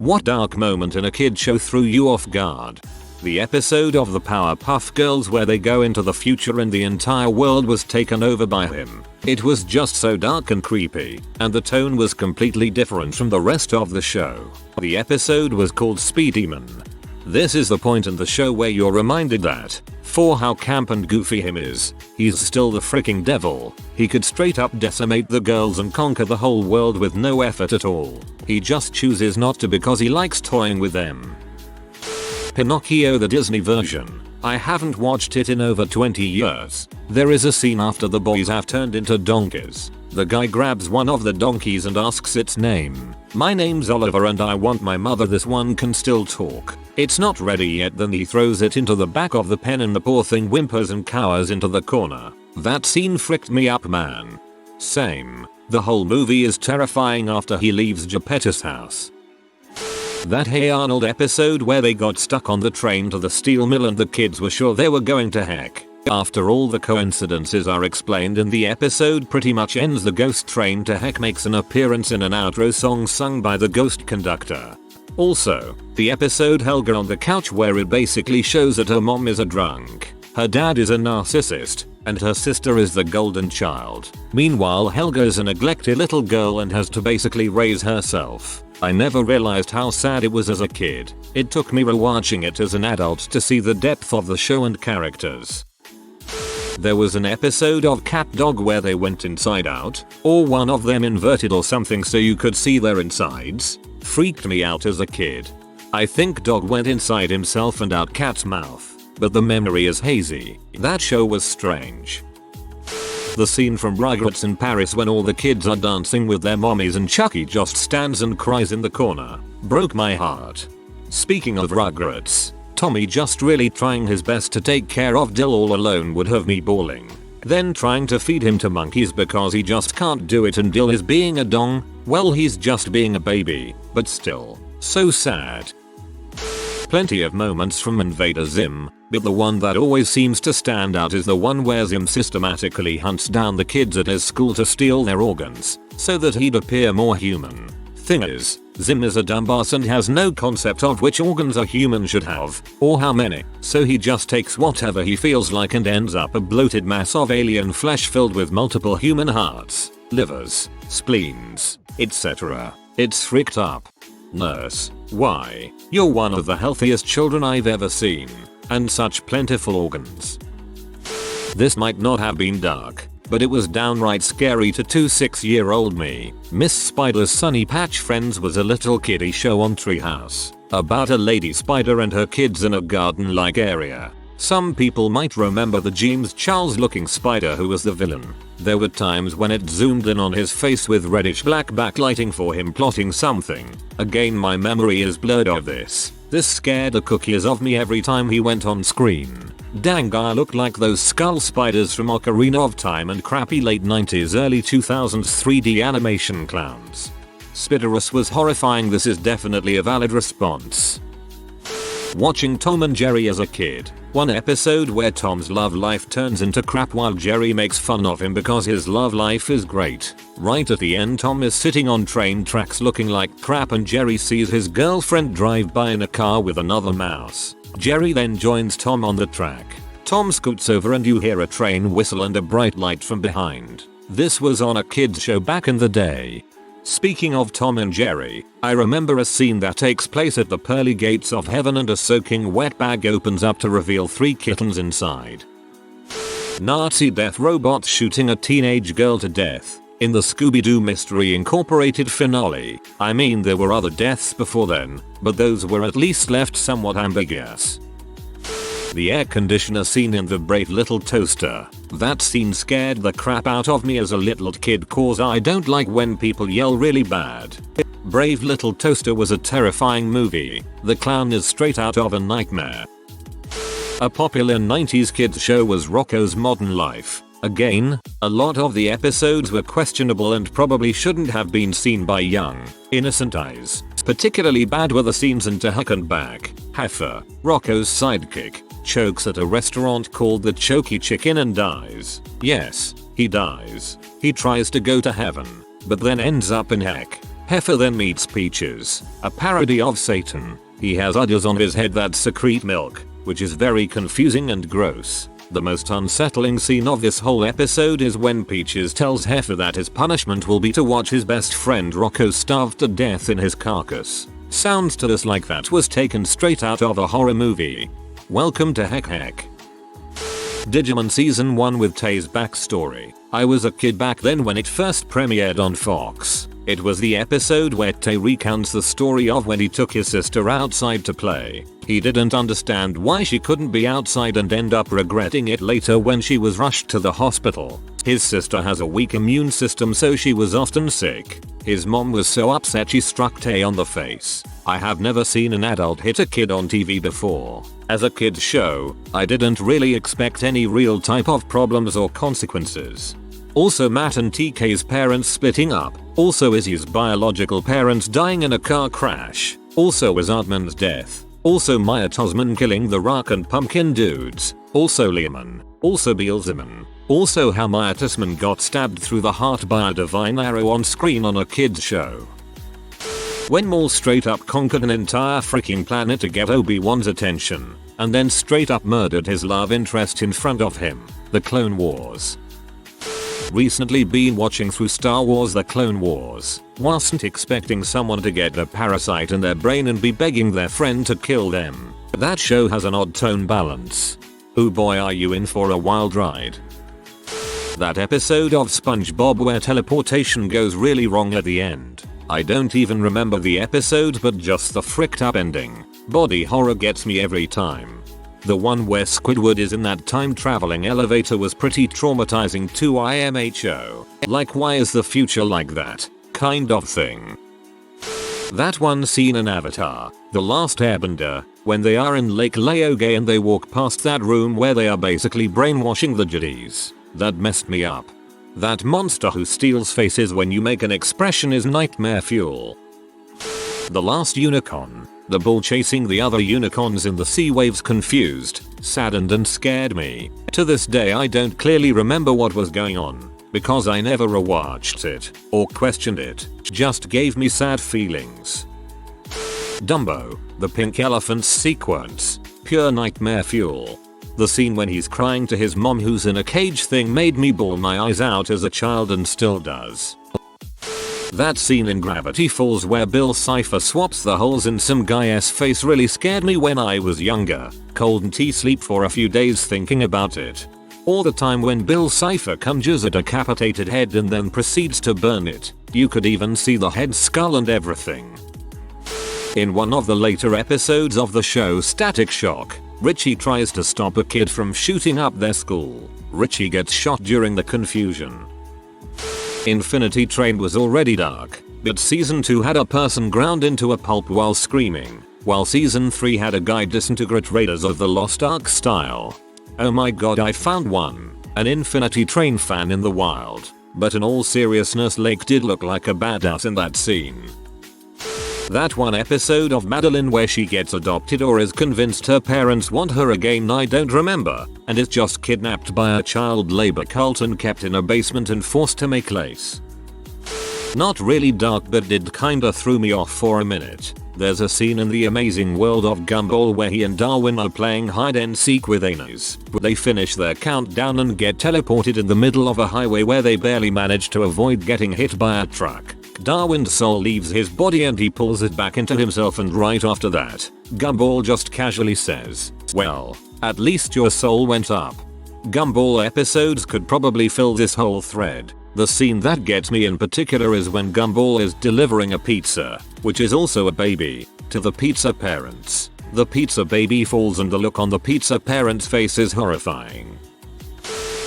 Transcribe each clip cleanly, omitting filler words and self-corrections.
What dark moment in a kid show threw you off guard? The episode of the Powerpuff Girls where they go into the future and the entire world was taken over by him. It was just so dark and creepy, and the tone was completely different from the rest of the show. The episode was called Speed Demon. This is the point in the show where you're reminded that, for how camp and goofy him is, he's still the freaking devil. He could straight up decimate the girls and conquer the whole world with no effort at all. He just chooses not to because he likes toying with them. Pinocchio, the Disney version. I haven't watched it in over 20 years. There is a scene after the boys have turned into donkeys. The guy grabs one of the donkeys and asks its name. My name's Oliver and I want my mother. This one can still talk. It's not ready yet. Then he throws it into the back of the pen and the poor thing whimpers and cowers into the corner. That scene fricked me up, man. Same. The whole movie is terrifying after he leaves Geppetto's house. That Hey Arnold episode where they got stuck on the train to the steel mill and the kids were sure they were going to heck. After all the coincidences are explained in the episode pretty much ends. The ghost train to heck makes an appearance in an outro song sung by the ghost conductor. Also, the episode Helga on the couch where it basically shows that her mom is a drunk, her dad is a narcissist, and her sister is the golden child. Meanwhile Helga is a neglected little girl and has to basically raise herself. I never realized how sad it was as a kid. It took me rewatching it as an adult to see the depth of the show and characters. There was an episode of Cat Dog where they went inside out, or one of them inverted or something so you could see their insides. Freaked me out as a kid. I think Dog went inside himself and out Cat's mouth, but the memory is hazy. That show was strange. The scene from Rugrats in Paris when all the kids are dancing with their mommies and Chucky just stands and cries in the corner broke my heart. Speaking of Rugrats, Tommy just really trying his best to take care of Dill all alone would have me bawling. Then trying to feed him to monkeys because he just can't do it and Dill is being a dong, well he's just being a baby, but still, so sad. Plenty of moments from Invader Zim, but the one that always seems to stand out is the one where Zim systematically hunts down the kids at his school to steal their organs, so that he'd appear more human. Thing is, Zim is a dumbass and has no concept of which organs a human should have, or how many, so he just takes whatever he feels like and ends up a bloated mass of alien flesh filled with multiple human hearts, livers, spleens, etc. It's freaked up. Nurse, why? You're one of the healthiest children I've ever seen. And such plentiful organs. This might not have been dark, but it was downright scary to 6-year-old me. Miss Spider's Sunny Patch Friends was a little kiddie show on Treehouse, about a lady spider and her kids in a garden-like area. Some people might remember the James Charles looking spider who was the villain. There were times when it zoomed in on his face with reddish black backlighting for him plotting something. Again, my memory is blurred of this. This scared the cookies of me every time he went on screen. Dang, guy looked like those skull spiders from Ocarina of Time and crappy late 90s early 2000s 3D animation clowns. Spiderus was horrifying. This is definitely a valid response. Watching Tom and Jerry as a kid. One episode where Tom's love life turns into crap while Jerry makes fun of him because his love life is great. Right at the end, Tom is sitting on train tracks looking like crap and Jerry sees his girlfriend drive by in a car with another mouse. Jerry then joins Tom on the track. Tom scoots over and you hear a train whistle and a bright light from behind. This was on a kids show back in the day. Speaking of Tom and Jerry, I remember a scene that takes place at the pearly gates of heaven and a soaking wet bag opens up to reveal 3 kittens inside. Nazi death robots shooting a teenage girl to death in the Scooby-Doo Mystery Incorporated finale. I mean, there were other deaths before then, but those were at least left somewhat ambiguous. The air conditioner scene in The Brave Little Toaster. That scene scared the crap out of me as a little kid cause I don't like when people yell really bad. Brave Little Toaster was a terrifying movie. The clown is straight out of a nightmare. A popular 90s kids show was Rocco's Modern Life. Again, a lot of the episodes were questionable and probably shouldn't have been seen by young, innocent eyes. Particularly bad were the scenes in To Heck and Back. Heifer, Rocco's sidekick, chokes at a restaurant called the Choky Chicken and dies. Yes, he dies. He tries to go to heaven, but then ends up in heck. Heifer then meets Peaches, a parody of Satan. He has udders on his head that secrete milk, which is very confusing and gross. The most unsettling scene of this whole episode is when Peaches tells Heifer that his punishment will be to watch his best friend Rocco starve to death in his carcass. Sounds to us like that was taken straight out of a horror movie. Welcome to Heck Heck. Digimon Season 1 with Tay's backstory. I was a kid back then when it first premiered on Fox. It was the episode where Tay recounts the story of when he took his sister outside to play. He didn't understand why she couldn't be outside and end up regretting it later when she was rushed to the hospital. His sister has a weak immune system, so she was often sick. His mom was so upset she struck Tay on the face. I have never seen an adult hit a kid on TV before. As a kid's show, I didn't really expect any real type of problems or consequences. Also Matt and TK's parents splitting up. Also Izzy's biological parents dying in a car crash. Also Azadman's death. Also Maya Tosman killing the Rock and Pumpkin dudes. Also Lehman. Also Beelzeman. Also how Maya Tosman got stabbed through the heart by a divine arrow on screen on a kid's show. When Maul straight up conquered an entire freaking planet to get Obi-Wan's attention, and then straight up murdered his love interest in front of him. The Clone Wars. Recently been watching through Star Wars The Clone Wars. Wasn't expecting someone to get a parasite in their brain and be begging their friend to kill them. That show has an odd tone balance. Oh boy, are you in for a wild ride. That episode of Spongebob where teleportation goes really wrong at the end. I don't even remember the episode, but just the fricked up ending. Body horror gets me every time. The one where Squidward is in that time traveling elevator was pretty traumatizing too, IMHO. Like, why is the future like that? Kind of thing. That one scene in Avatar, The Last Airbender, when they are in Lake Laogai and they walk past that room where they are basically brainwashing the Jedis. That messed me up. That monster who steals faces when you make an expression is nightmare fuel. The Last Unicorn. The bull chasing the other unicorns in the sea waves confused, saddened and scared me. To this day I don't clearly remember what was going on, because I never rewatched it, or questioned it, just gave me sad feelings. Dumbo. The pink elephant's sequence. Pure nightmare fuel. The scene when he's crying to his mom who's in a cage thing made me bawl my eyes out as a child and still does. That scene in Gravity Falls where Bill Cipher swaps the holes in some guy's face really scared me when I was younger. Cold and sleep for a few days thinking about it. Or the time when Bill Cipher conjures a decapitated head and then proceeds to burn it. You could even see the head skull and everything. In one of the later episodes of the show Static Shock, Richie tries to stop a kid from shooting up their school. Richie gets shot during the confusion. Infinity Train was already dark, but season 2 had a person ground into a pulp while screaming, while season 3 had a guy disintegrate Raiders of the Lost Ark style. Oh my god, I found one, an Infinity Train fan in the wild, but in all seriousness Lake did look like a badass in that scene. That one episode of Madeline where she gets adopted or is convinced her parents want her again, I don't remember, and is just kidnapped by a child labor cult and kept in a basement and forced to make lace. Not really dark, but did kinda threw me off for a minute. There's a scene in The Amazing World of Gumball where he and Darwin are playing hide and seek with Anas. They finish their countdown and get teleported in the middle of a highway where they barely manage to avoid getting hit by a truck. Darwin's soul leaves his body and he pulls it back into himself, and right after that, Gumball just casually says, "Well, at least your soul went up." Gumball episodes could probably fill this whole thread. The scene that gets me in particular is when Gumball is delivering a pizza, which is also a baby, to the pizza parents. The pizza baby falls and the look on the pizza parent's face is horrifying.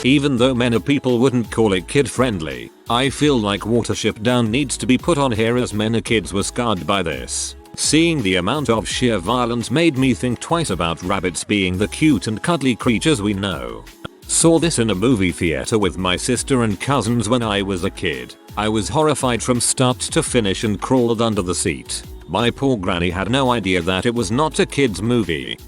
Even though many people wouldn't call it kid friendly, I feel like Watership Down needs to be put on here as many kids were scarred by this. Seeing the amount of sheer violence made me think twice about rabbits being the cute and cuddly creatures we know. Saw this in a movie theater with my sister and cousins when I was a kid. I was horrified from start to finish and crawled under the seat. My poor granny had no idea that it was not a kid's movie.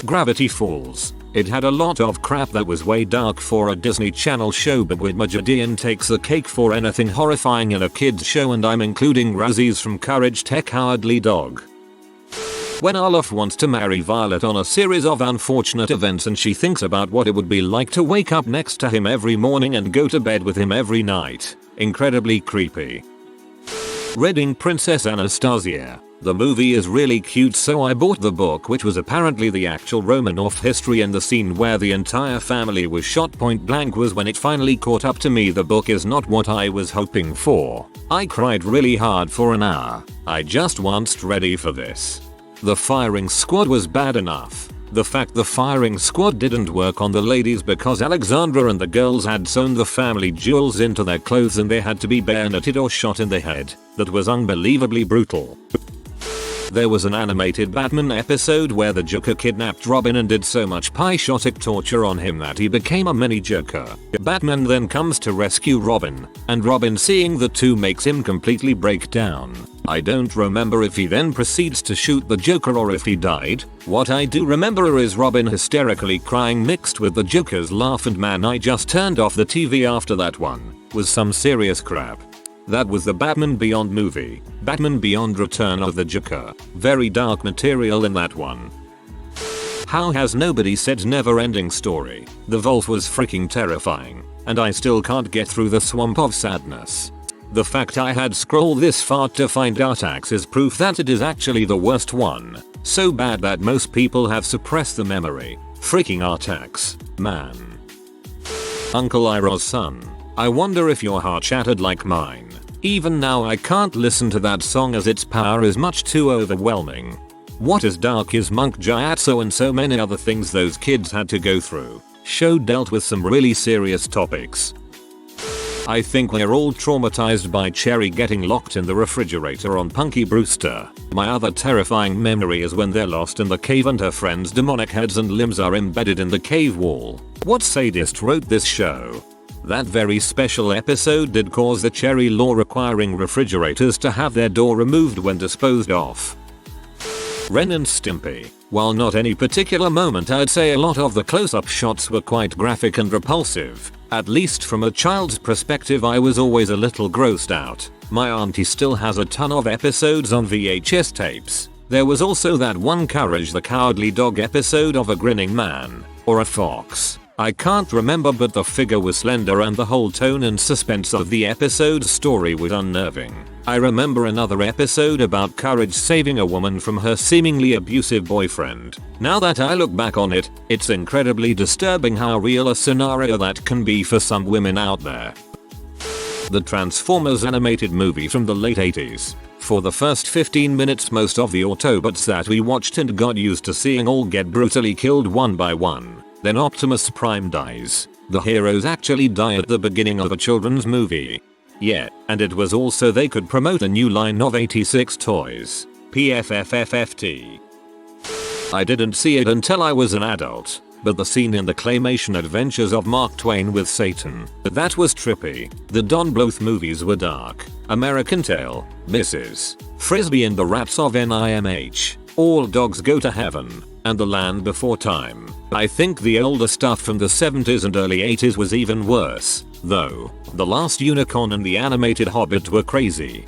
Gravity Falls. It had a lot of crap that was way dark for a Disney Channel show, but Widmajadian takes the cake for anything horrifying in a kids show, and I'm including Razzies from Courage the Cowardly Dog. When Olaf wants to marry Violet on a series of unfortunate events and she thinks about what it would be like to wake up next to him every morning and go to bed with him every night. Incredibly creepy. Reading Princess Anastasia. The movie is really cute, so I bought the book, which was apparently the actual Romanov history, and the scene where the entire family was shot point blank was when it finally caught up to me. The book is not what I was hoping for. I cried really hard for an hour. I just wasn't ready for this. The firing squad was bad enough. The fact the firing squad didn't work on the ladies because Alexandra and the girls had sewn the family jewels into their clothes and they had to be bayoneted or shot in the head. That was unbelievably brutal. There was an animated Batman episode where the Joker kidnapped Robin and did so much psychotic torture on him that he became a mini Joker. Batman then comes to rescue Robin, and Robin, seeing the two, makes him completely break down. I don't remember if he then proceeds to shoot the Joker or if he died. What I do remember is Robin hysterically crying mixed with the Joker's laugh, and man, I just turned off the TV after that one. Was some serious crap. That was the Batman Beyond movie. Batman Beyond Return of the Joker. Very dark material in that one. How has nobody said Neverending Story? The wolf was freaking terrifying, and I still can't get through the swamp of sadness. The fact I had scrolled this far to find Artax is proof that it is actually the worst one. So bad that most people have suppressed the memory. Freaking Artax, man. Uncle Iroh's son. I wonder if your heart shattered like mine. Even now I can't listen to that song as its power is much too overwhelming. What is dark is Monk Gyatso and so many other things those kids had to go through. Show dealt with some really serious topics. I think we're all traumatized by Cherry getting locked in the refrigerator on Punky Brewster. My other terrifying memory is when they're lost in the cave and her friend's demonic heads and limbs are embedded in the cave wall. What sadist wrote this show? That very special episode did cause the Cherry law requiring refrigerators to have their door removed when disposed of. Ren and Stimpy. While not any particular moment, I'd say a lot of the close-up shots were quite graphic and repulsive. At least from a child's perspective, I was always a little grossed out. My auntie still has a ton of episodes on VHS tapes. There was also that one Courage the Cowardly Dog episode of a grinning man. Or a fox. I can't remember, but the figure was slender and the whole tone and suspense of the episode's story was unnerving. I remember another episode about Courage saving a woman from her seemingly abusive boyfriend. Now that I look back on it, it's incredibly disturbing how real a scenario that can be for some women out there. The Transformers animated movie from the late 80s. For the first 15 minutes most of the Autobots that we watched and got used to seeing all get brutally killed one by one. Then Optimus Prime dies. The heroes actually die at the beginning of a children's movie. Yeah, and it was also they could promote a new line of 86 toys. PFFFFT. I didn't see it until I was an adult, but the scene in the claymation adventures of Mark Twain with Satan, that was trippy. The Don Bluth movies were dark. American Tail, Mrs. Frisbee and the Rats of NIMH. All Dogs Go to Heaven, and The Land Before Time. I think the older stuff from the 70s and early 80s was even worse, though. The Last Unicorn and the animated Hobbit were crazy.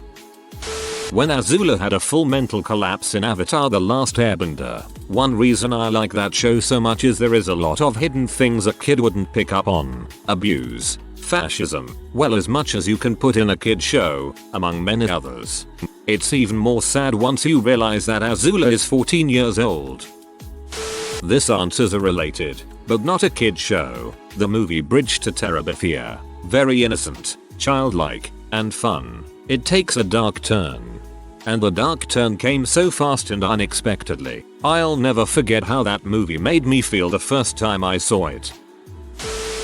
When Azula had a full mental collapse in Avatar: The Last Airbender. One reason I like that show so much is there is a lot of hidden things a kid wouldn't pick up on. Abuse. Fascism. Well, as much as you can put in a kid show, among many others. It's even more sad once you realize that Azula is 14 years old. This answers are related, but not a kid show. The movie Bridge to Terabithia. Very innocent, childlike, and fun. It takes a dark turn. And the dark turn came so fast and unexpectedly. I'll never forget how that movie made me feel the first time I saw it.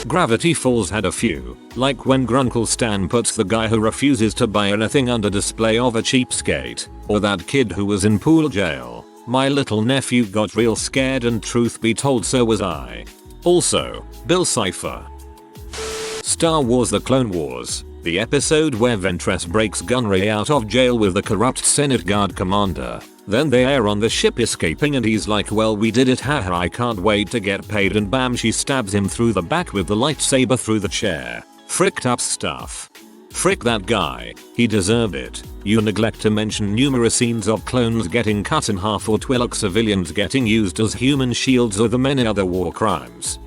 Gravity Falls had a few, like when Grunkle Stan puts the guy who refuses to buy anything under display of a cheapskate, or that kid who was in pool jail. My little nephew got real scared, and truth be told so was I. Also, Bill Cipher. Star Wars: The Clone Wars. The episode where Ventress breaks Gunray out of jail with the corrupt Senate Guard commander. Then they are on the ship escaping and he's like, well we did it, haha, I can't wait to get paid, and bam, she stabs him through the back with the lightsaber through the chair. Fricked up stuff. Frick that guy, he deserved it. You neglect to mention numerous scenes of clones getting cut in half or Twi'lek civilians getting used as human shields or the many other war crimes.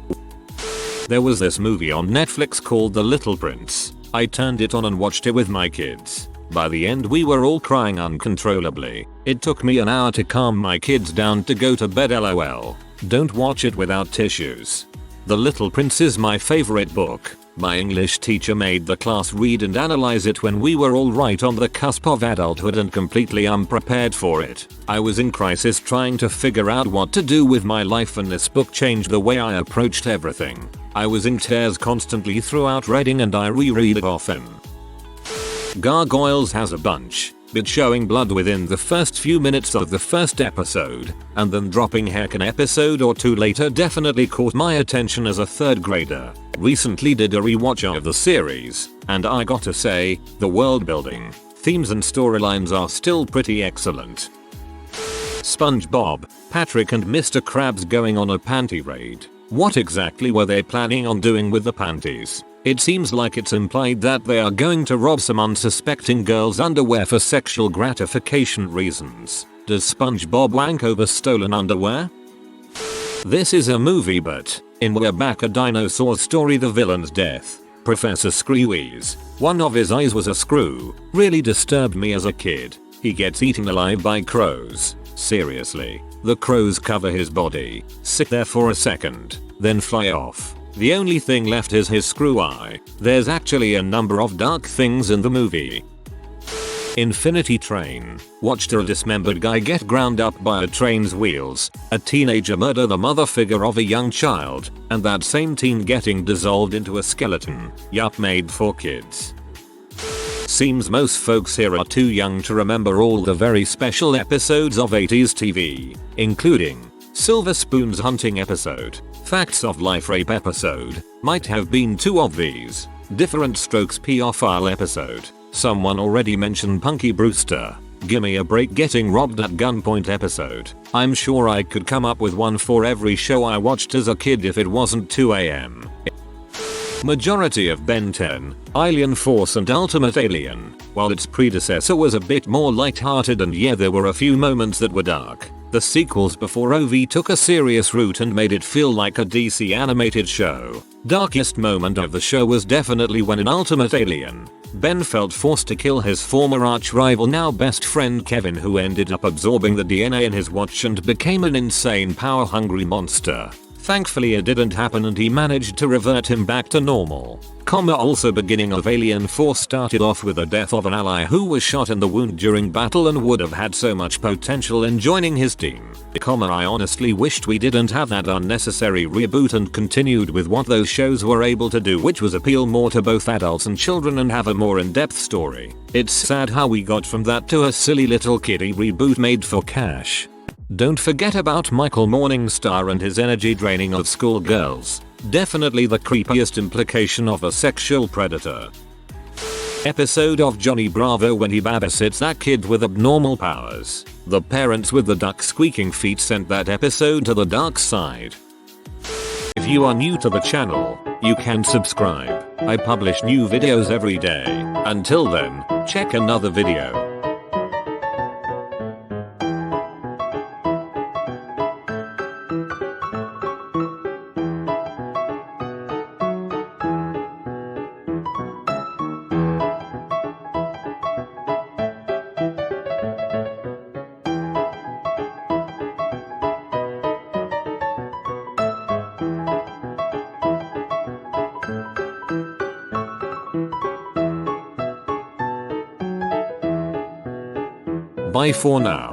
There was this movie on Netflix called The Little Prince. I turned it on and watched it with my kids. By the end we were all crying uncontrollably. It took me an hour to calm my kids down to go to bed, lol. Don't watch it without tissues. The Little Prince is my favorite book. My English teacher made the class read and analyze it when we were all right on the cusp of adulthood and completely unprepared for it. I was in crisis trying to figure out what to do with my life, and this book changed the way I approached everything. I was in tears constantly throughout reading and I reread it often. Gargoyles has a bunch, but showing blood within the first few minutes of the first episode, and then dropping heck an episode or two later definitely caught my attention as a third grader. Recently did a rewatch of the series, and I gotta say, the world building, themes and storylines are still pretty excellent. Spongebob, Patrick and Mr. Krabs going on a panty raid. What exactly were they planning on doing with the panties? It seems like it's implied that they are going to rob some unsuspecting girl's underwear for sexual gratification reasons. Does SpongeBob wank over stolen underwear? This is a movie, but in We're Back, a Dinosaur Story, the villain's death, Professor Screewy's, one of his eyes was a screw, really disturbed me as a kid. He gets eaten alive by crows. Seriously. The crows cover his body, sit there for a second, then fly off. The only thing left is his screw eye. There's actually a number of dark things in the movie. Infinity Train. Watched a dismembered guy get ground up by a train's wheels, a teenager murder the mother figure of a young child, and that same teen getting dissolved into a skeleton. Yup, made for kids. Seems most folks here are too young to remember all the very special episodes of 80s TV, including Silver Spoon's hunting episode, Facts of Life rape episode, might have been two of these, Different Strokes PR file episode, someone already mentioned Punky Brewster, Gimme a Break getting robbed at gunpoint episode. I'm sure I could come up with one for every show I watched as a kid if it wasn't 2 AM. Majority of Ben 10, Alien Force and Ultimate Alien, while its predecessor was a bit more lighthearted and yeah, there were a few moments that were dark, the sequels before OV took a serious route and made it feel like a DC animated show. Darkest moment of the show was definitely when in Ultimate Alien, Ben felt forced to kill his former arch-rival, now best friend Kevin, who ended up absorbing the DNA in his watch and became an insane power-hungry monster. Thankfully it didn't happen and he managed to revert him back to normal. Also, beginning of Alien Force started off with the death of an ally who was shot in the wound during battle and would have had so much potential in joining his team. I honestly wished we didn't have that unnecessary reboot and continued with what those shows were able to do, which was appeal more to both adults and children and have a more in-depth story. It's sad how we got from that to a silly little kiddie reboot made for cash. Don't forget about Michael Morningstar and his energy draining of schoolgirls. Definitely the creepiest implication of a sexual predator. Episode of Johnny Bravo when he babysits that kid with abnormal powers. The parents with the duck squeaking feet sent that episode to the dark side. If you are new to the channel, you can subscribe. I publish new videos every day. Until then, check another video. Bye for now.